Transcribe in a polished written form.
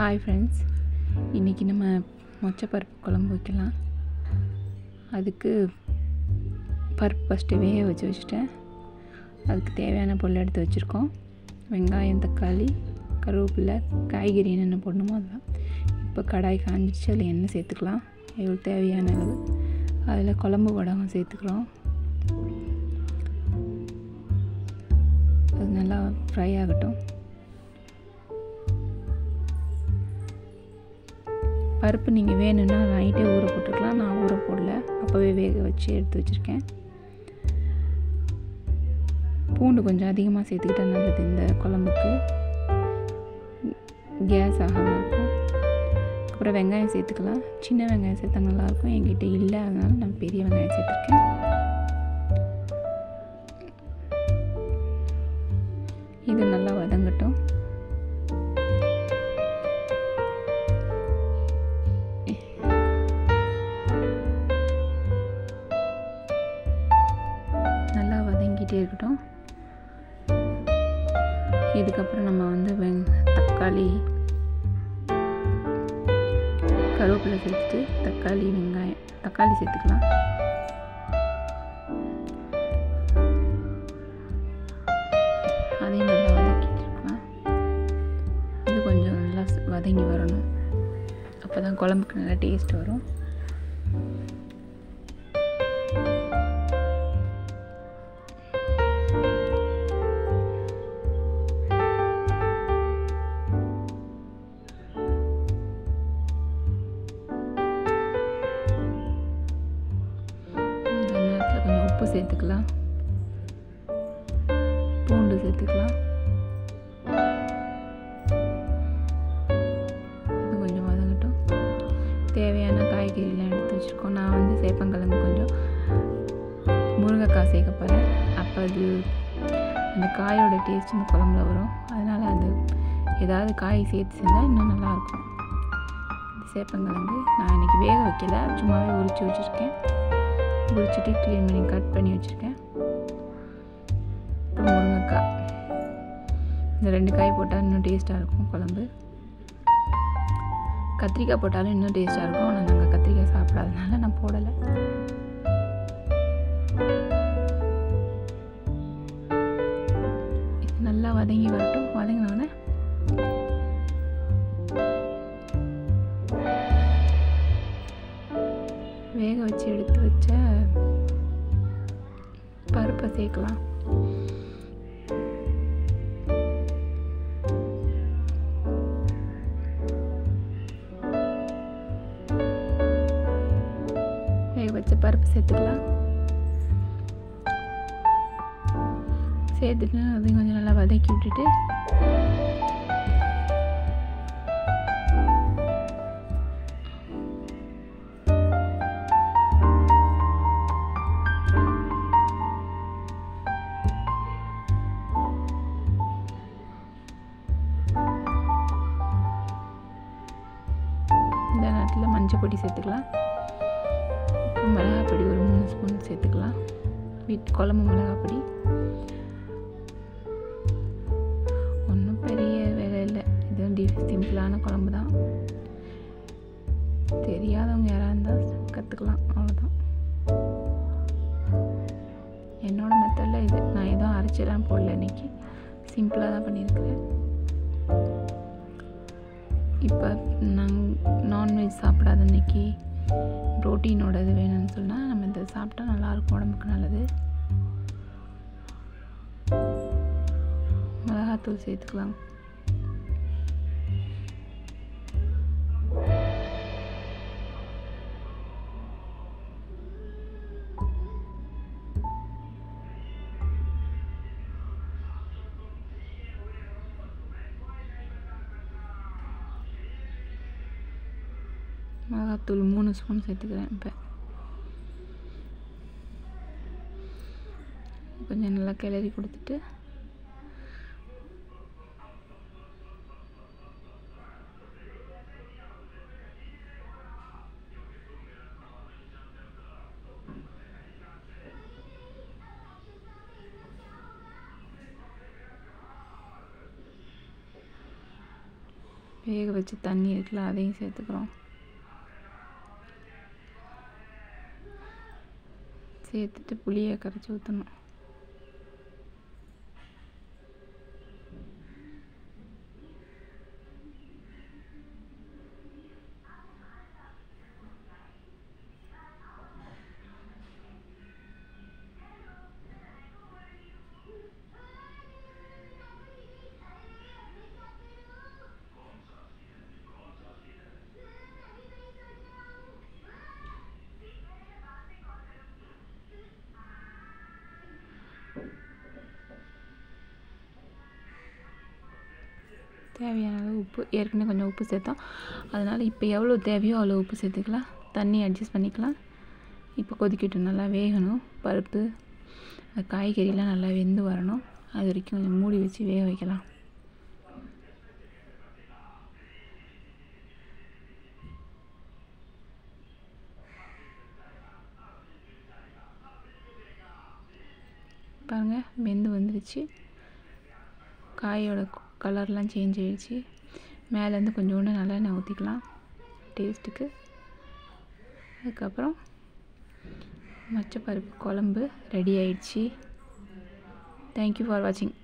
Hi friends, இன்றைக்கி நம்ம மொச்சப்பருப்பு குழம்பு வைக்கலாம். அதுக்கு பருப்பு ஃபஸ்ட்டு வேக வச்சுட்டேன். அதுக்கு தேவையான பொருள் எடுத்து வச்சுருக்கோம். வெங்காயம், தக்காளி, கருவேப்பிலை, காய்கறி என்னென்ன போடணுமோ அதெல்லாம். இப்போ கடாய் காஞ்சிச்சு, அதில் எண்ணெய் சேர்த்துக்கலாம். எவ்வளோ தேவையான அளவு. அதில் குழம்பு வடகம் சேர்த்துக்கிறோம். அது நல்லா ஃப்ரை ஆகட்டும். பருப்பு நீங்கள் வேணும்னா நைட்டே ஊற போட்டுருக்கலாம். நான் ஊற போடல, அப்போவே வேக வச்சு எடுத்து வச்சுருக்கேன். பூண்டு கொஞ்சம் அதிகமாக சேர்த்துக்கிட்டா நல்லது. இந்த குழம்புக்கு கேஸ் ஆகாமல் இருக்கும். அப்புறம் வெங்காயம் சேர்த்துக்கலாம். சின்ன வெங்காயம் சேர்த்தா நல்லாயிருக்கும். என்கிட்ட இல்லை, அதனால நான் பெரிய வெங்காயம் சேர்த்துருக்கேன். இது நல்லா வதங்கட்டும். நல்லா வதங்கிட்டே இருக்கட்டும். இதுக்கப்புறம் நம்ம தக்காளி, கருவேப்பிலை சேர்த்துட்டு தக்காளி சேர்த்துக்கலாம். அதையும் நல்லா வதக்கிட்டு இருக்கலாம். இது கொஞ்சம் நல்லா வதங்கி வரணும். அப்போ தான் குழம்புக்கு நல்லா டேஸ்ட் வரும். உப்பு சேர்த்துக்கலாம். பூண்டு சேர்த்துக்கலாம். அது கொஞ்சம் வதங்கட்டும். தேவையான காய்கறிலாம் எடுத்து வச்சுருக்கோம். நான் சேப்பங்கிழங்கு, கொஞ்சம் முருங்கைக்காய் சேர்க்க போகிறேன். அப்போ அது அந்த காயோட டேஸ்ட் இந்த குழம்புல வரும். அதனால் அது ஏதாவது காய் சேர்த்து செஞ்சால் இன்னும் நல்லாயிருக்கும். சேப்பங்கிழங்கு நான் இன்றைக்கி வேக வைக்கல, சும்மாவே உரித்து வச்சுருக்கேன். உரிச்சிட்டு க்ளீன் பண்ணி கட் பண்ணி வச்சுருக்கேன். அப்புறம் முருங்கைக்காய், இந்த 2 காய் போட்டால் இன்னும் டேஸ்ட்டாக இருக்கும் குழம்பு. கத்திரிக்காய் போட்டாலும் இன்னும் டேஸ்ட்டாக இருக்கும். ஆனால் நாங்கள் கத்திரிக்காய் சாப்பிடாதனால நான் போடலை. நல்லா வதங்கி வரட்டும். வதங்கினோடனே வேக வச்சு எடுத்து வச்ச பருப்பை சேர்க்கலாம். வேக வச்ச பருப்பு சேர்த்துக்கலாம். சேர்த்துட்டு அதையும் கொஞ்சம் நல்லா வதக்கி விட்டுட்டு இந்த நேரத்தில் மஞ்சள் பொடி சேர்த்துக்கலாம். மிளகாய் பொடி ஒரு 3 ஸ்பூன் சேர்த்துக்கலாம். குழம்பு மிளகாய் பொடி. ஒன்றும் பெரிய வேலை இல்லை. இது சிம்பிளான குழம்பு தான். தெரியாதவங்க யாராக இருந்தால் கற்றுக்கலாம், அவ்வளோதான். என்னோட மெத்தடில் இது. நான் எதுவும் அரைச்செல்லாம் போடல, இன்றைக்கி சிம்பிளாக தான் பண்ணியிருக்கிறேன். இப்போ நான்வெஜ் சாப்பிடாத அன்றைக்கி ப்ரோட்டீனோட இது வேணும்னு சொன்னால் நம்ம இதை சாப்பிட்டா நல்லாயிருக்கும், உடம்புக்கு நல்லது. மிளகாத்தூள் சேர்த்துக்கலாம். மிளகாத்தூள் 3 ஸ்பூன் சேர்த்துக்கிறேன். இப்போ கொஞ்சம் நல்லா கிளறி கொடுத்துட்டு வேக வச்சு தண்ணி இருக்குல்ல அதையும் சேர்த்துக்கிறோம். சேர்த்துட்டு புளியை கரைச்சி ஊற்றணும். தேவையான அளவு உப்பு, ஏற்கனவே கொஞ்சம் உப்பு சேர்த்தோம், அதனால் இப்போ எவ்வளோ தேவையோ அவ்வளோ உப்பு சேர்த்துக்கலாம். தண்ணி அட்ஜஸ்ட் பண்ணிக்கலாம். இப்போ கொதிக்கட்டும், நல்லா வேகணும். பருப்பு காய்கறிலாம் நல்லா வெந்து வரணும். அது வரைக்கும் கொஞ்சம் மூடி வச்சு வேக வைக்கலாம். பாருங்கள், வெந்து வந்துடுச்சு. காயோட கலர்லாம் சேஞ்ச் ஆகிடுச்சு. மேலேருந்து கொஞ்சோண்டு நல்லெண்ணெய் ஊற்றிக்கலாம் டேஸ்ட்டுக்கு. அதுக்கப்புறம் மொச்சப்பருப்பு குழம்பு ரெடி ஆயிடுச்சு. தேங்க்யூ ஃபார் வாட்சிங்.